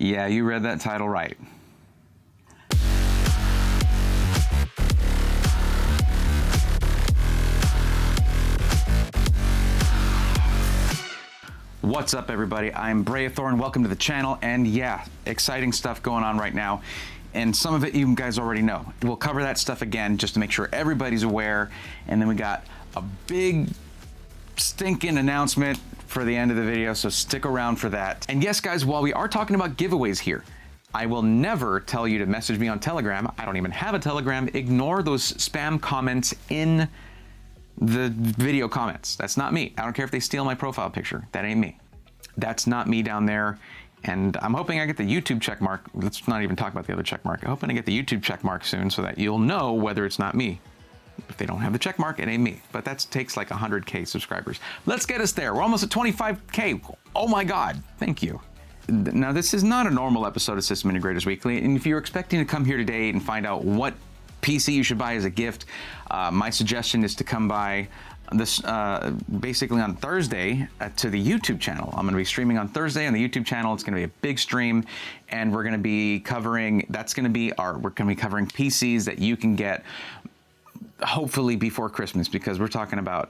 Yeah, you read that title right. What's up, everybody? I'm Braethorn. Welcome to the channel. And yeah, exciting stuff going on right now. And some of it you guys already know. We'll cover that stuff again just to make sure everybody's aware. And then we got a big stinking announcement for the end of the video, so stick around for that. And yes, guys, while we are talking about giveaways here, I will never tell you to message me on Telegram. I don't even have a Telegram. Ignore those spam comments in the video comments. That's not me. I don't care if they steal my profile picture. That ain't me. That's not me down there. And I'm hoping I get the YouTube check mark. Let's not even talk about the other check mark. I'm hoping I get the YouTube check mark soon so that you'll know whether it's not me. If they don't have the check mark, it ain't me. But that takes like 100K subscribers. Let's get us there. We're almost at 25K. Oh my God. Thank you. Now, this is not a normal episode of System Integrators Weekly. And if you're expecting to come here today and find out what PC you should buy as a gift, my suggestion is to come by this basically on Thursday to the YouTube channel. I'm going to be streaming on Thursday on the YouTube channel. It's going to be a big stream, and we're going to be covering. We're going to be covering PCs that you can get hopefully before Christmas, because we're talking about,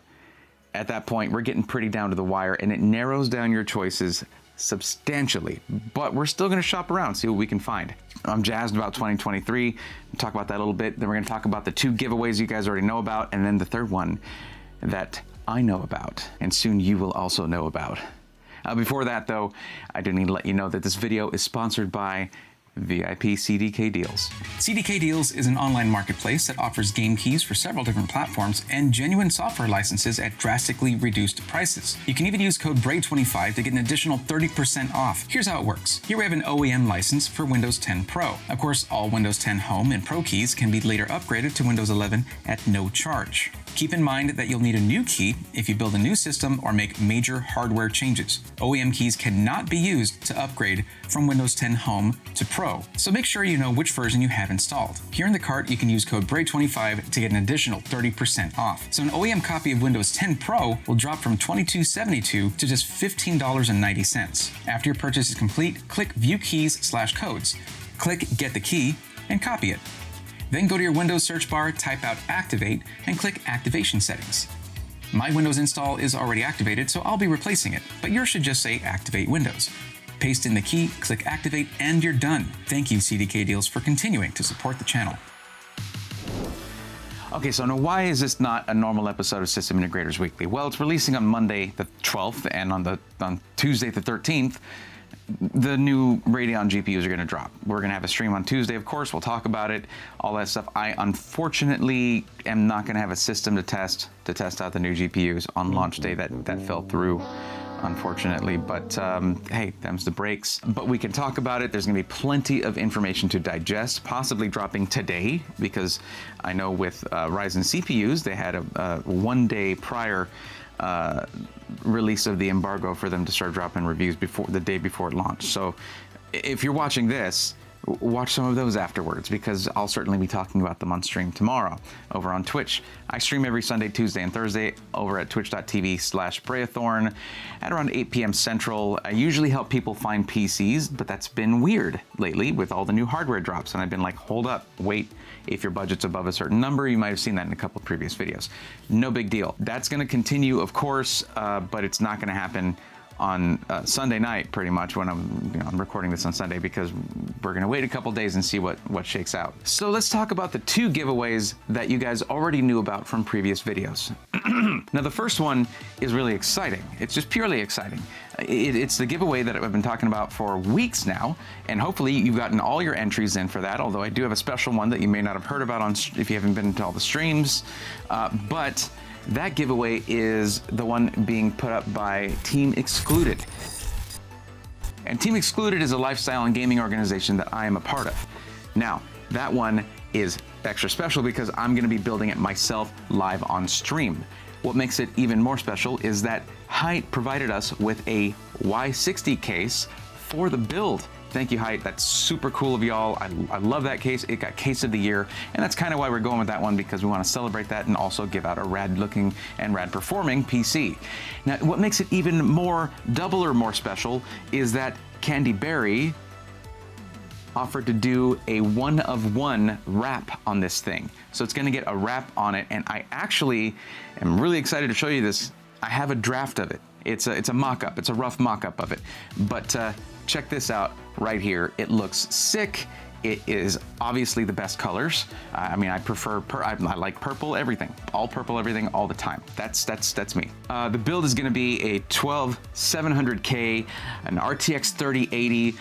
at that point, we're getting pretty down to the wire, and it narrows down your choices substantially. But we're still going to shop around, see what we can find. I'm jazzed about 2023. We'll talk about that a little bit. Then we're going to talk about the 2 giveaways you guys already know about, and then the third one that I know about, and soon you will also know about. Before that, though, I do need to let you know that this video is sponsored by VIP CDK Deals. CDK Deals is an online marketplace that offers game keys for several different platforms and genuine software licenses at drastically reduced prices. You can even use code BRAE25 to get an additional 30% off. Here's how it works. Here we have an OEM license for Windows 10 Pro. Of course, all Windows 10 Home and Pro keys can be later upgraded to Windows 11 at no charge. Keep in mind that you'll need a new key if you build a new system or make major hardware changes. OEM keys cannot be used to upgrade from Windows 10 Home to Pro, so make sure you know which version you have installed. Here in the cart, you can use code BRAE25 to get an additional 30% off. So an OEM copy of Windows 10 Pro will drop from $22.72 to just $15.90. After your purchase is complete, click View Keys/Codes. Click Get the Key and copy it. Then go to your Windows search bar, type out Activate, and click Activation Settings. My Windows install is already activated, so I'll be replacing it, but yours should just say Activate Windows. Paste in the key, click Activate, and you're done. Thank you, CDK Deals, for continuing to support the channel. Okay, so now why is this not a normal episode of System Integrators Weekly? Well, it's releasing on Monday the 12th, and on Tuesday the 13th, the new Radeon GPUs are going to drop. We're going to have a stream on Tuesday, of course. We'll talk about it, all that stuff. I unfortunately am not going to have a system to test out the new GPUs on launch day. That fell through, unfortunately. But hey, them's the breaks. But we can talk about it. There's going to be plenty of information to digest, possibly dropping today, because I know with Ryzen CPUs, they had a 1 day prior release of the embargo for them to start dropping reviews before the day before it launched. So if you're watching this, watch some of those afterwards, because I'll certainly be talking about them on stream tomorrow over on Twitch. I stream every Sunday, Tuesday, and Thursday over at twitch.tv/Braethorn at around 8 p.m. Central. I usually help people find PCs, but that's been weird lately with all the new hardware drops, and I've been like, hold up, wait. If your budget's above a certain number, you might have seen that in a couple of previous videos. No big deal. That's going to continue, of course, but it's not going to happen on Sunday night, pretty much, when I'm recording this on Sunday, because we're going to wait a couple days and see what shakes out. So let's talk about the 2 giveaways that you guys already knew about from previous videos. Now, the first one is really exciting. It's just purely exciting. It's the giveaway that I've been talking about for weeks now, and hopefully you've gotten all your entries in for that, although I do have a special one that you may not have heard about if you haven't been to all the streams. But that giveaway is the one being put up by Team Excluded. And Team Excluded is a lifestyle and gaming organization that I am a part of. Now, that one is extra special because I'm going to be building it myself live on stream. What makes it even more special is that Height provided us with a Y60 case for the build. Thank you, Height. That's super cool of y'all. I love that case. It got Case of the Year, and that's kind of why we're going with that one, because we want to celebrate that and also give out a rad-looking and rad-performing PC. Now, what makes it even more double or more special is that Candy Berry offered to do a 1-of-1 wrap on this thing. So it's gonna get a wrap on it, and I actually am really excited to show you this. I have a draft of it. It's a mock-up, it's a rough mock-up of it. But check this out right here. It looks sick. It is obviously the best colors. I mean, I prefer, I like purple everything, all purple everything all the time. That's me. The build is gonna be a 12700K, an RTX 3080.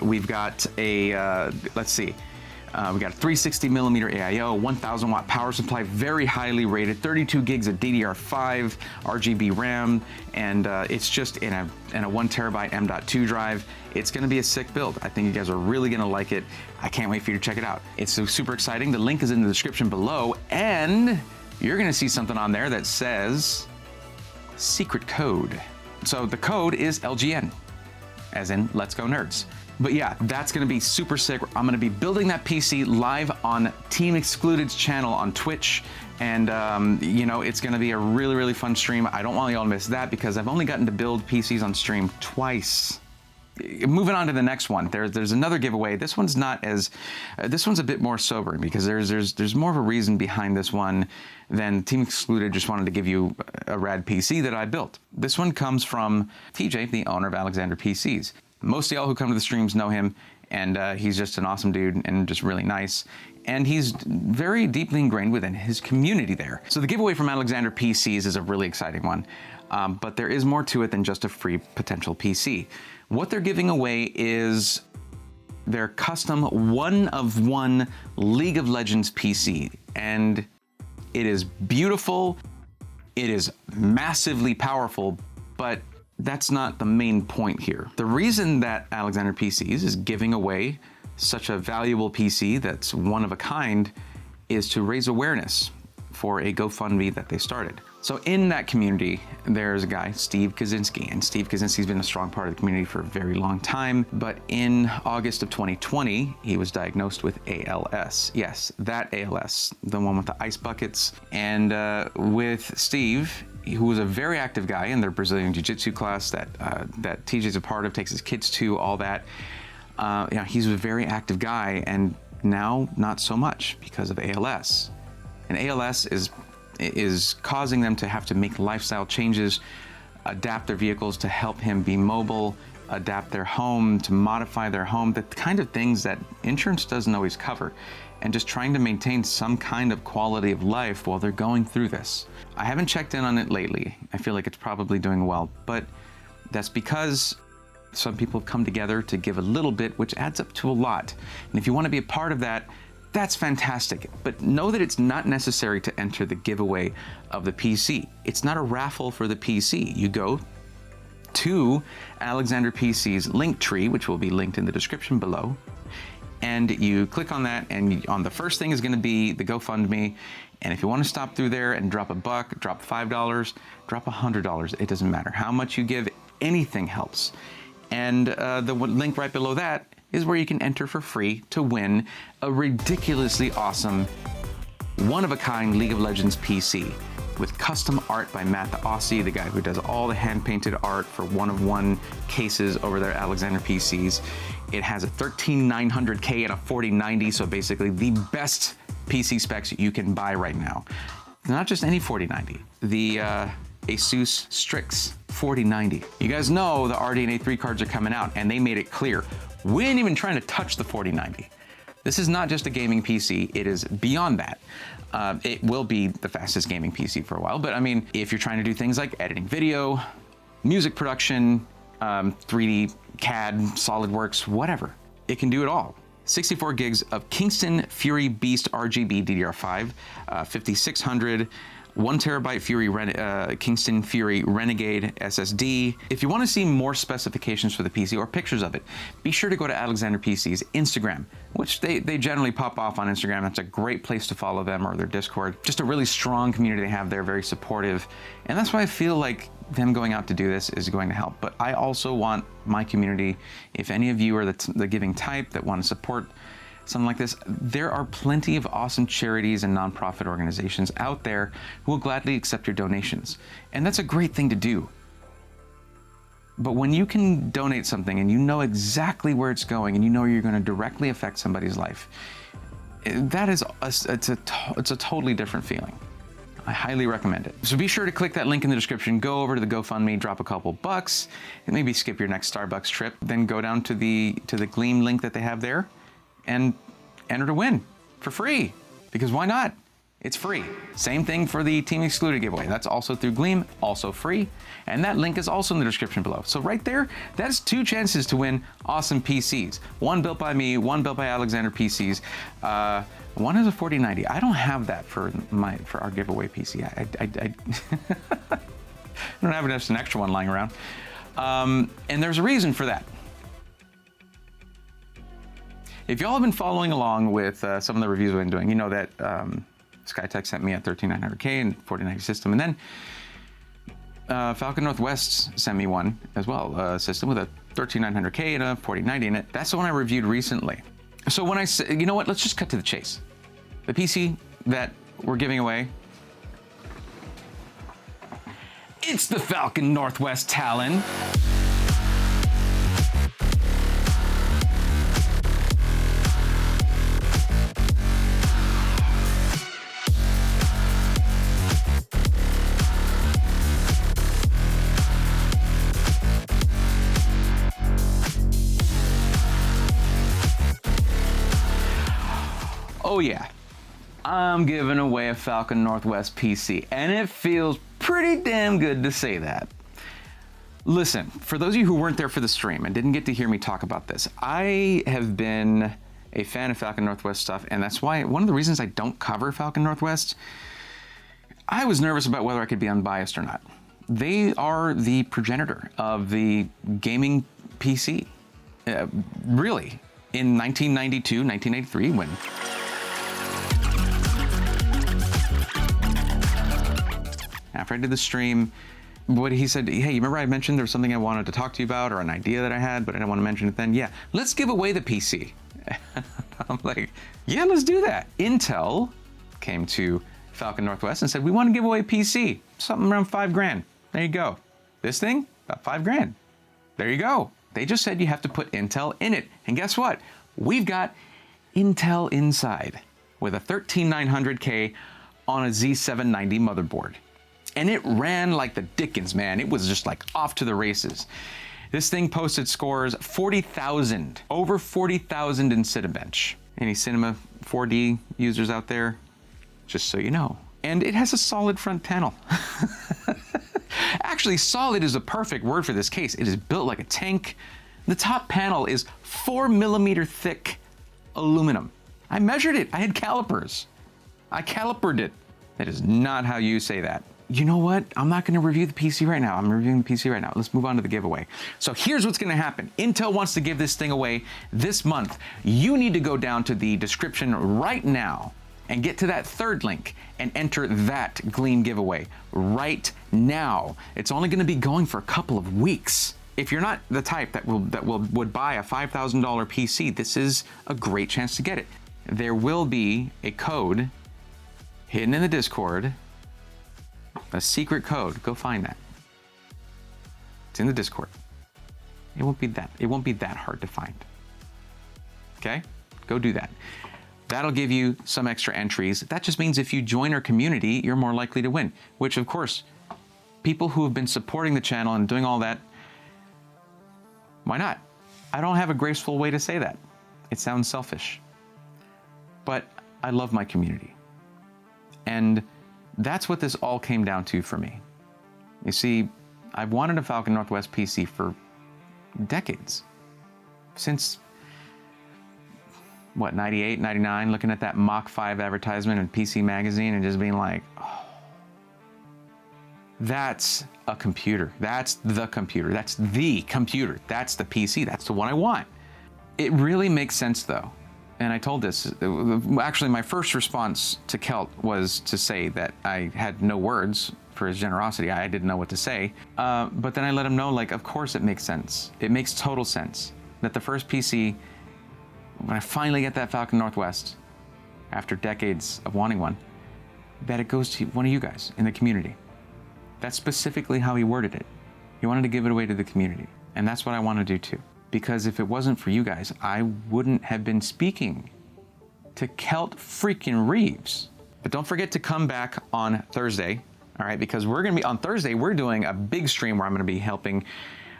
We've got a, let's see, we got a 360 millimeter AIO, 1000 watt power supply, very highly rated, 32 gigs of DDR5 RGB RAM, and it's just in a 1 terabyte M.2 drive. It's gonna be a sick build. I think you guys are really gonna like it. I can't wait for you to check it out. It's so super exciting. The link is in the description below, and you're gonna see something on there that says secret code. So the code is LGN, as in Let's Go Nerds. But yeah, that's gonna be super sick. I'm gonna be building that PC live on Team Excluded's channel on Twitch. And you know, it's gonna be a really, really fun stream. I don't want y'all to miss that because I've only gotten to build PCs on stream twice. Moving on to the next one, there's another giveaway. This one's not as, this one's a bit more sobering because there's more of a reason behind this one than Team Excluded just wanted to give you a rad PC that I built. This one comes from TJ, the owner of Alexander PCs. Most of y'all who come to the streams know him, and he's just an awesome dude and just really nice. And he's very deeply ingrained within his community there. So the giveaway from Alexander PCs is a really exciting one, but there is more to it than just a free potential PC. What they're giving away is their custom 1-of-1 League of Legends PC. And it is beautiful, it is massively powerful, but that's not the main point here. The reason that Alexander PCs is giving away such a valuable PC that's one of a kind is to raise awareness for a GoFundMe that they started. So in that community, there's a guy, Steve Kaczynski, and Steve Kaczynski's been a strong part of the community for a very long time, but in August of 2020, he was diagnosed with ALS. Yes, that ALS, the one with the ice buckets. And with Steve, who was a very active guy in their Brazilian Jiu-Jitsu class that TJ's a part of, takes his kids to, all that. You know, he's a very active guy, and now not so much because of ALS. And ALS is causing them to have to make lifestyle changes, adapt their vehicles to help him be mobile, adapt their home, to modify their home, the kind of things that insurance doesn't always cover, and just trying to maintain some kind of quality of life while they're going through this. I haven't checked in on it lately. I feel like it's probably doing well, but that's because some people have come together to give a little bit, which adds up to a lot. And if you want to be a part of that, that's fantastic. But know that it's not necessary to enter the giveaway of the PC. It's not a raffle for the PC. You go to Alexander PC's link tree, which will be linked in the description below, and you click on that, and on the first thing is going to be the GoFundMe. And if you want to stop through there and drop $1, drop $5, drop $100, it doesn't matter how much you give, anything helps. And the link right below that is where you can enter for free to win a ridiculously awesome, one-of-a-kind League of Legends PC with custom art by Matt the Aussie, the guy who does all the hand-painted art for 1-of-1 cases over there at Alexander PCs. It has a 13900K and a 4090, so basically the best PC specs you can buy right now. Not just any 4090, the Asus Strix 4090. You guys know the RDNA 3 cards are coming out, and they made it clear. We ain't even trying to touch the 4090. This is not just a gaming PC, it is beyond that. It will be the fastest gaming PC for a while, but I mean, if you're trying to do things like editing video, music production, 3D CAD, SolidWorks, whatever, it can do it all. 64 gigs of Kingston Fury Beast RGB DDR5, 5600, 1 terabyte Kingston Fury Renegade SSD. If you want to see more specifications for the PC or pictures of it, be sure to go to Alexander PC's Instagram, which they generally pop off on Instagram. That's a great place to follow them, or their Discord. Just a really strong community they have there, very supportive. And that's why I feel like them going out to do this is going to help. But I also want my community, if any of you are the giving type that want to support something like this, there are plenty of awesome charities and nonprofit organizations out there who will gladly accept your donations. And that's a great thing to do. But when you can donate something and you know exactly where it's going and you know you're going to directly affect somebody's life, that is it's a totally different feeling. I highly recommend it. So be sure to click that link in the description, go over to the GoFundMe, drop a couple bucks, and maybe skip your next Starbucks trip, then go down to the Gleam link that they have there and enter to win for free, because why not? It's free. Same thing for the Team Excluded giveaway. That's also through Gleam, also free. And that link is also in the description below. So right there, that's 2 chances to win awesome PCs. One built by me, one built by Alexander PCs. One is a 4090. I don't have that for our giveaway PC. I don't have just an extra one lying around. And there's a reason for that. If y'all have been following along with some of the reviews I've been doing, you know that Skytech sent me a 13900K and 4090 system, and then Falcon Northwest sent me one as well, a system with a 13900K and a 4090 in it. That's the one I reviewed recently. So when I say, you know what, let's just cut to the chase. The PC that we're giving away, it's the Falcon Northwest Talon. Oh yeah, I'm giving away a Falcon Northwest PC, and it feels pretty damn good to say that. Listen, for those of you who weren't there for the stream and didn't get to hear me talk about this, I have been a fan of Falcon Northwest stuff, and that's why one of the reasons I don't cover Falcon Northwest, I was nervous about whether I could be unbiased or not. They are the progenitor of the gaming PC. Really, in 1992, 1993, when after I did the stream, what he said, hey, you remember I mentioned there was something I wanted to talk to you about, or an idea that I had, but I didn't want to mention it then? Yeah, let's give away the PC. I'm like, yeah, let's do that. Intel came to Falcon Northwest and said, we want to give away a PC, something around $5,000. There you go. This thing, about $5,000. There you go. They just said you have to put Intel in it. And guess what? We've got Intel inside with a 13900K on a Z790 motherboard. And it ran like the dickens, man. It was just like off to the races. This thing posted scores 40,000, over 40,000 in Cinebench. Any Cinema 4D users out there? Just so you know. And it has a solid front panel. Actually, solid is a perfect word for this case. It is built like a tank. The top panel is 4mm thick aluminum. I measured it. I had calipers. I calipered it. That is not how you say that. You know what? I'm not going to review the PC right now. I'm reviewing the PC right now. Let's move on to the giveaway. So here's what's going to happen. Intel wants to give this thing away this month. You need to go down to the description right now and get to that third link and enter that Gleam giveaway right now. It's only going to be going for a couple of weeks. If you're not the type that would buy a $5,000 PC, this is a great chance to get it. There will be a code hidden in the Discord. A secret code. Go find that. It's in the Discord. It won't be that hard to find. Okay? Go do that. That'll give you some extra entries. That just means if you join our community, you're more likely to win. Which, of course, people who have been supporting the channel and doing all that, why not? I don't have a graceful way to say that. It sounds selfish. But I love my community. And that's what this all came down to for me. You see, I've wanted a Falcon Northwest PC for decades. Since, what, 98, 99, looking at that Mach 5 advertisement in PC Magazine and just being like, oh, that's a computer. That's the computer. That's the computer. That's the PC. That's the one I want. It really makes sense, though. And I told this, actually my first response to Kelt was to say that I had no words for his generosity. I didn't know what to say. But then I let him know, like, of course it makes sense. It makes total sense that the first PC, when I finally get that Falcon Northwest, after decades of wanting one, that it goes to one of you guys in the community. That's specifically how he worded it. He wanted to give it away to the community. And that's what I want to do too. Because if it wasn't for you guys, I wouldn't have been speaking to Kelt freaking Reeves. But don't forget to come back on Thursday, all right? Because we're gonna be, on Thursday, we're doing a big stream where I'm gonna be helping,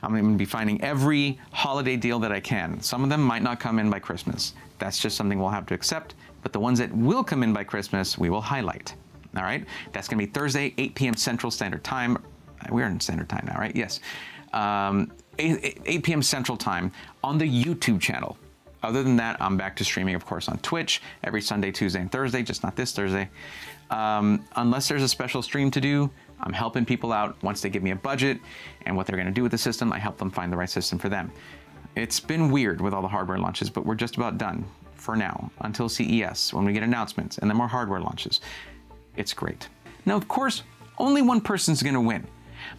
I'm gonna be finding every holiday deal that I can. Some of them might not come in by Christmas. That's just something we'll have to accept. But the ones that will come in by Christmas, we will highlight, all right? That's gonna be Thursday, 8 p.m. Central Standard Time. We're in Standard Time now, right? Yes. 8 p.m. Central Time on the YouTube channel. Other than that, I'm back to streaming, of course, on Twitch every Sunday, Tuesday, and Thursday, just not this Thursday. Unless there's a special stream to do, I'm helping people out once they give me a budget and what they're going to do with the system. I help them find the right system for them. It's been weird with all the hardware launches, but we're just about done for now until CES when we get announcements and then more hardware launches. It's great. Now, of course, only one person's going to win.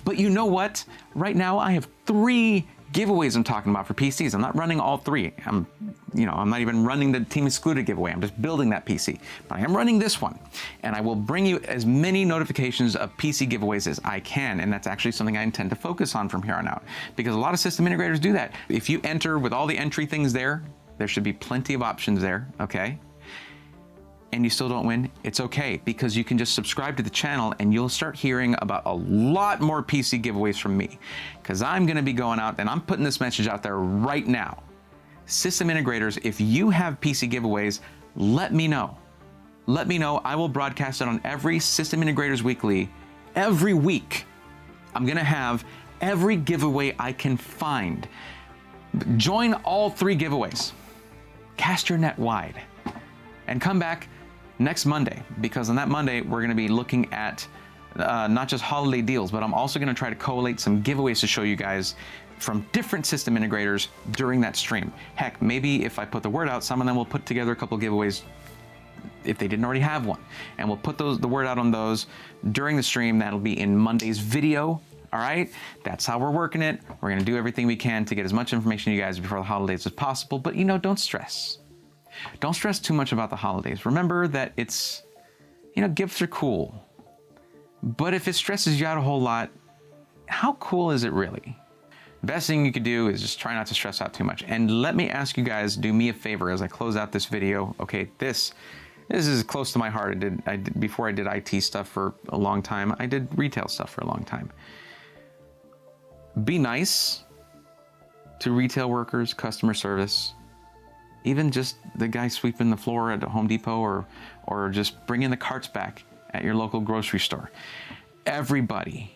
But you know what? Right now, I have 3 giveaways I'm talking about for PCs. I'm not running all 3. I'm not even running the Team Excluded giveaway. I'm just building that PC. But I am running this one. And I will bring you as many notifications of PC giveaways as I can. And that's actually something I intend to focus on from here on out. Because a lot of system integrators do that. If you enter with all the entry things there should be plenty of options there, okay? And you still don't win, it's okay, because you can just subscribe to the channel and you'll start hearing about a lot more PC giveaways from me. Because I'm gonna be going out and I'm putting this message out there right now. System integrators, if you have PC giveaways, let me know. Let me know, I will broadcast it on every System Integrators Weekly. Every week, I'm gonna have every giveaway I can find. Join all 3 giveaways. Cast your net wide. And come back next Monday, because on that Monday, we're gonna be looking at not just holiday deals, but I'm also gonna try to collate some giveaways to show you guys from different system integrators during that stream. Heck, maybe if I put the word out, some of them will put together a couple giveaways if they didn't already have one. And we'll put the word out on those during the stream. That'll be in Monday's video, all right? That's how we're working it. We're gonna do everything we can to get as much information to you guys before the holidays as possible, but don't stress. Don't stress too much about the holidays. Remember that it's, gifts are cool. But if it stresses you out a whole lot, how cool is it really? Best thing you could do is just try not to stress out too much. And let me ask you guys, do me a favor as I close out this video. Okay, this is close to my heart. Before I did IT stuff for a long time, I did retail stuff for a long time. Be nice to retail workers, customer service, even just the guy sweeping the floor at Home Depot or just bringing the carts back at your local grocery store. Everybody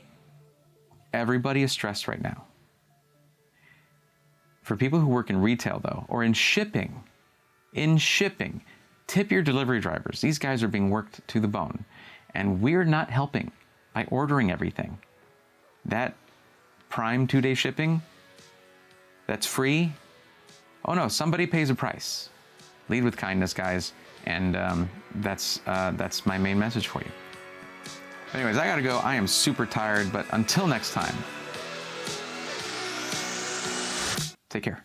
is stressed right now. For people who work in retail though, or in shipping, tip your delivery drivers. These guys are being worked to the bone, and we're not helping by ordering everything. That Prime 2-day shipping, that's free. Oh no, somebody pays a price. Lead with kindness, guys, and that's my main message for you. Anyways, I gotta go. I am super tired, but until next time, take care.